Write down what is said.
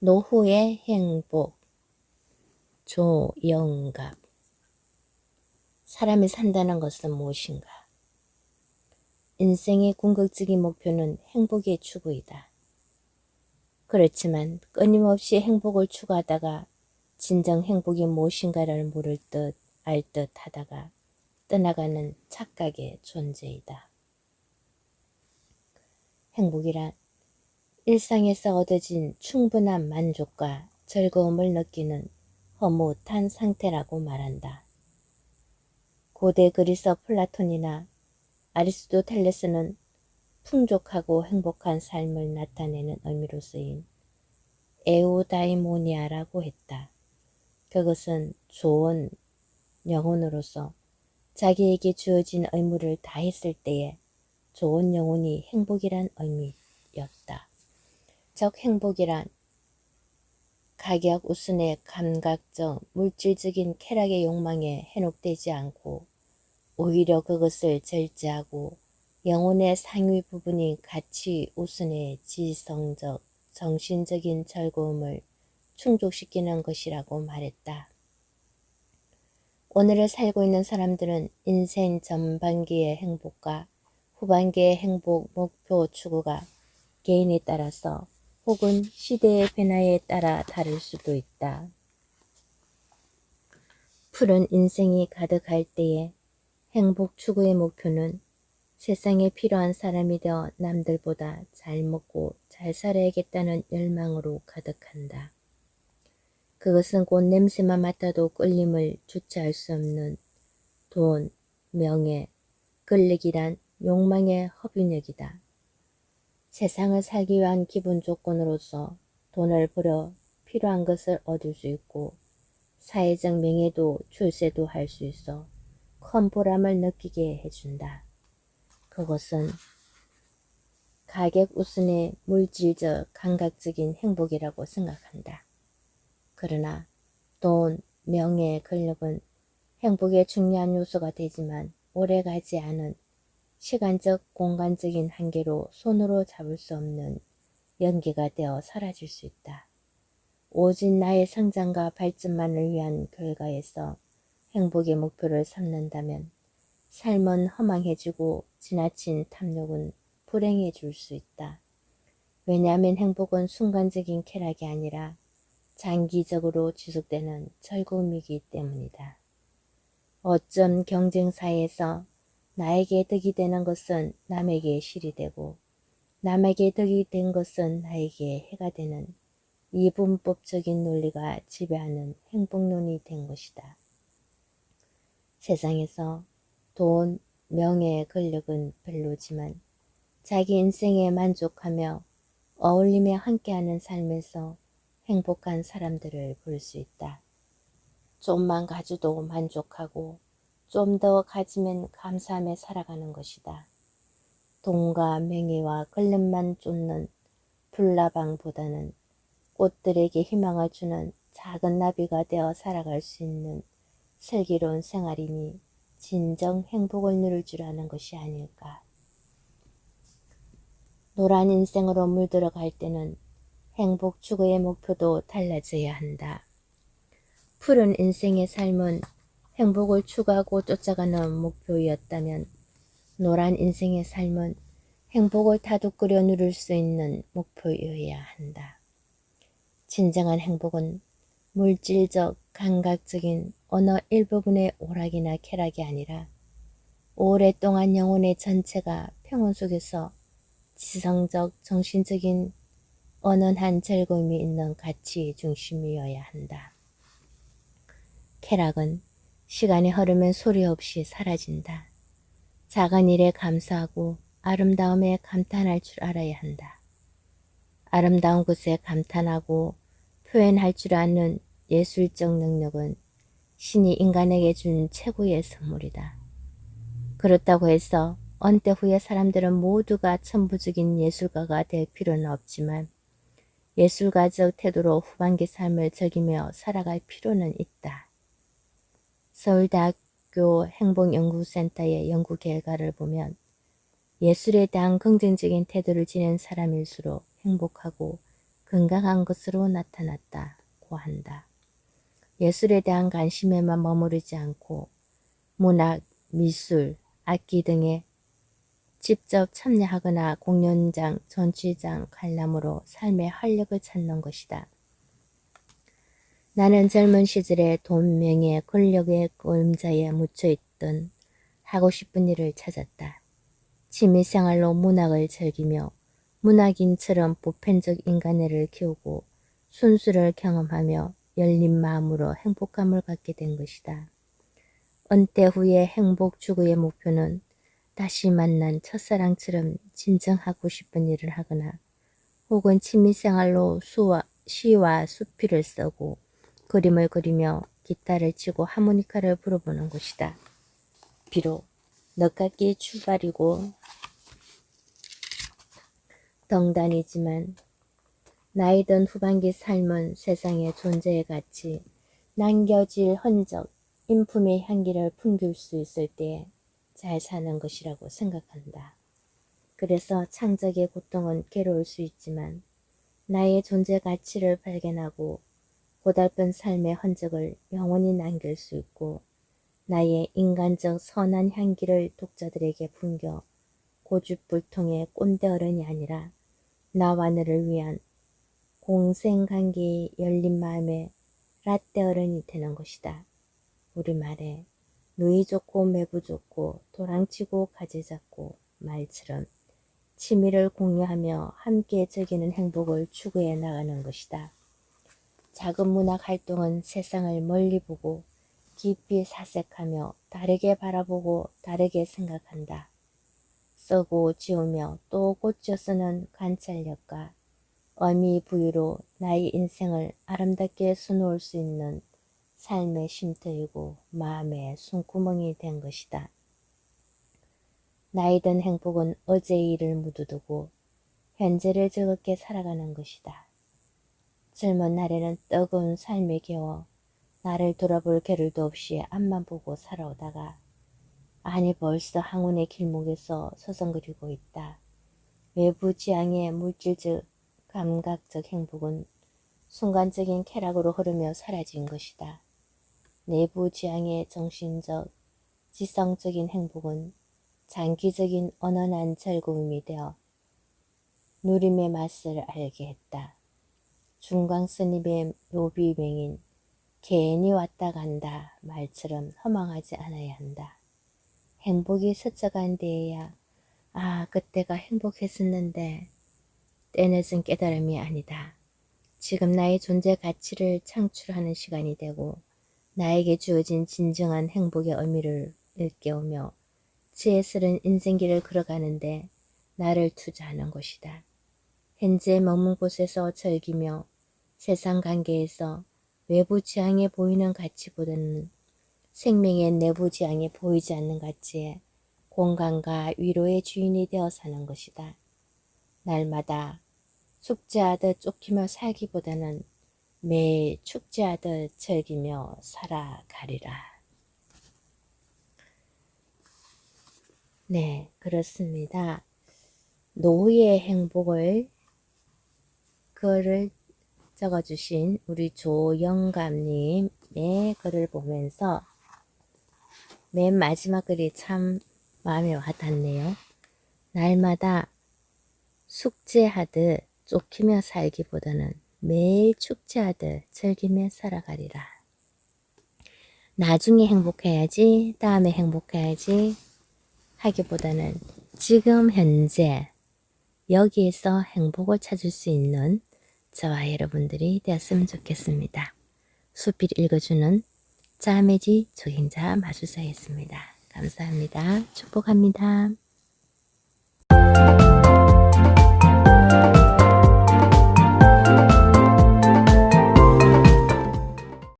노후의 행복, 조영갑. 사람이 산다는 것은 무엇인가? 인생의 궁극적인 목표는 행복의 추구이다. 그렇지만 끊임없이 행복을 추구하다가 진정 행복이 무엇인가를 모를 듯 알 듯 하다가 떠나가는 착각의 존재이다. 행복이란 일상에서 얻어진 충분한 만족과 즐거움을 느끼는 허무한 상태라고 말한다. 고대 그리스 플라톤이나 아리스토텔레스는 풍족하고 행복한 삶을 나타내는 의미로 쓰인 에우다이모니아라고 했다. 그것은 좋은 영혼으로서 자기에게 주어진 의무를 다했을 때에 좋은 영혼이 행복이란 의미였다. 즉 행복이란 가격 우선의 감각적 물질적인 쾌락의 욕망에 현혹되지 않고 오히려 그것을 절제하고 영혼의 상위 부분인 가치 우선의 지성적 정신적인 즐거움을 충족시키는 것이라고 말했다. 오늘을 살고 있는 사람들은 인생 전반기의 행복과 후반기의 행복 목표 추구가 개인에 따라서 혹은 시대의 변화에 따라 다를 수도 있다. 푸른 인생이 가득할 때에 행복 추구의 목표는 세상에 필요한 사람이 되어 남들보다 잘 먹고 잘 살아야겠다는 열망으로 가득한다. 그것은 곧 냄새만 맡아도 끌림을 주체할 수 없는 돈, 명예, 권력이란 욕망의 허비력이다. 세상을 살기 위한 기본 조건으로서 돈을 벌어 필요한 것을 얻을 수 있고 사회적 명예도 출세도 할 수 있어 큰 보람을 느끼게 해준다. 그것은 가격 우선의 물질적 감각적인 행복이라고 생각한다. 그러나 돈, 명예, 권력은 행복의 중요한 요소가 되지만 오래가지 않은 시간적, 공간적인 한계로 손으로 잡을 수 없는 연기가 되어 사라질 수 있다. 오직 나의 성장과 발전만을 위한 결과에서 행복의 목표를 삼는다면 삶은 허망해지고 지나친 탐욕은 불행해질 수 있다. 왜냐하면 행복은 순간적인 쾌락이 아니라 장기적으로 지속되는 즐거움이기 때문이다. 어쩜 경쟁사에서 나에게 득이 되는 것은 남에게 실이 되고 남에게 득이 된 것은 나에게 해가 되는 이분법적인 논리가 지배하는 행복론이 된 것이다. 세상에서 돈, 명예, 권력은 별로지만 자기 인생에 만족하며 어울리며 함께하는 삶에서 행복한 사람들을 볼 수 있다. 좀만 가져도 만족하고 좀 더 가지면 감사하며 살아가는 것이다. 돈과 명예와 권력만 쫓는 불나방보다는 꽃들에게 희망을 주는 작은 나비가 되어 살아갈 수 있는 슬기로운 생활이니 진정 행복을 누릴 줄 아는 것이 아닐까. 노란 인생으로 물들어갈 때는 행복 추구의 목표도 달라져야 한다. 푸른 인생의 삶은 행복을 추구하고 쫓아가는 목표였다면 노란 인생의 삶은 행복을 다독거려 누릴 수 있는 목표여야 한다. 진정한 행복은 물질적, 감각적인 어느 일부분의 오락이나 쾌락이 아니라 오랫동안 영혼의 전체가 평온 속에서 지성적, 정신적인 언언한 즐거움이 있는 가치 중심이어야 한다. 쾌락은 시간이 흐르면 소리 없이 사라진다. 작은 일에 감사하고 아름다움에 감탄할 줄 알아야 한다. 아름다운 것에 감탄하고 표현할 줄 아는 예술적 능력은 신이 인간에게 준 최고의 선물이다. 그렇다고 해서 은퇴 후에 사람들은 모두가 천부적인 예술가가 될 필요는 없지만 예술가적 태도로 후반기 삶을 즐기며 살아갈 필요는 있다. 서울대학교 행복연구센터의 연구 결과를 보면 예술에 대한 긍정적인 태도를 지닌 사람일수록 행복하고 건강한 것으로 나타났다고 한다. 예술에 대한 관심에만 머무르지 않고 문학, 미술, 악기 등에 직접 참여하거나 공연장, 전시장, 관람으로 삶의 활력을 찾는 것이다. 나는 젊은 시절에 돈, 명예, 권력의 그림자에 묻혀있던 하고 싶은 일을 찾았다. 취미생활로 문학을 즐기며 문학인처럼 보편적 인간애를 키우고 순수를 경험하며 열린 마음으로 행복감을 갖게 된 것이다. 은퇴 후의 행복 추구의 목표는 다시 만난 첫사랑처럼 진정하고 싶은 일을 하거나 혹은 취미생활로 시와 수필을 쓰고 그림을 그리며 기타를 치고 하모니카를 불어보는 것이다. 비록 늦깎이 출발이고 덩단이지만 나이 든 후반기 삶은 세상의 존재의 가치, 남겨질 흔적, 인품의 향기를 풍길 수 있을 때 잘 사는 것이라고 생각한다. 그래서 창작의 고통은 괴로울 수 있지만 나의 존재 가치를 발견하고 고달픈 삶의 흔적을 영원히 남길 수 있고 나의 인간적 선한 향기를 독자들에게 풍겨 고집불통의 꼰대 어른이 아니라 나와 너를 위한 공생관계의 열린 마음의 라떼 어른이 되는 것이다. 우리말에 누이 좋고 매부 좋고 도랑치고 가지 잡고 말처럼 취미를 공유하며 함께 즐기는 행복을 추구해 나가는 것이다. 작은 문학 활동은 세상을 멀리 보고 깊이 사색하며 다르게 바라보고 다르게 생각한다. 쓰고 지우며 또 고쳐 쓰는 관찰력과 의미 부여로 나의 인생을 아름답게 수놓을 수 있는 삶의 쉼터이고 마음의 숨구멍이 된 것이다. 나이 든 행복은 어제의 일을 묻어 두고 현재를 즐겁게 살아가는 것이다. 젊은 날에는 뜨거운 삶에 겨워 나를 돌아볼 겨를도 없이 앞만 보고 살아오다가 아니 벌써 항운의 길목에서 서성거리고 있다. 외부 지향의 물질적 감각적 행복은 순간적인 쾌락으로 흐르며 사라진 것이다. 내부 지향의 정신적 지성적인 행복은 장기적인 언언한 즐거움이 되어 누림의 맛을 알게 했다. 중광 스님의 묘비명인 괜히 왔다 간다 말처럼 허망하지 않아야 한다. 행복이 스쳐간 데에야 아 그때가 행복했었는데 때늦은 깨달음이 아니다. 지금 나의 존재 가치를 창출하는 시간이 되고 나에게 주어진 진정한 행복의 의미를 일깨우며 지혜스런 인생길을 걸어가는데 나를 투자하는 것이다. 현재 머문 곳에서 즐기며 세상 관계에서 외부 지향에 보이는 가치보다는 생명의 내부 지향에 보이지 않는 가치에 공간과 위로의 주인이 되어 사는 것이다. 날마다 숙제하듯 쫓기며 살기보다는 매일 축제하듯 즐기며 살아가리라. 네, 그렇습니다. 노후의 행복을 글을 적어주신 우리 조영감님의 글을 보면서 맨 마지막 글이 참 마음에 와닿네요. 날마다 숙제하듯 쫓기며 살기보다는 매일 축제하듯 즐기며 살아가리라. 나중에 행복해야지, 다음에 행복해야지 하기보다는 지금 현재 여기에서 행복을 찾을 수 있는 저와 여러분들이 되었으면 좋겠습니다. 수필 읽어주는 자매지 조행자 마술사였습니다. 감사합니다. 축복합니다.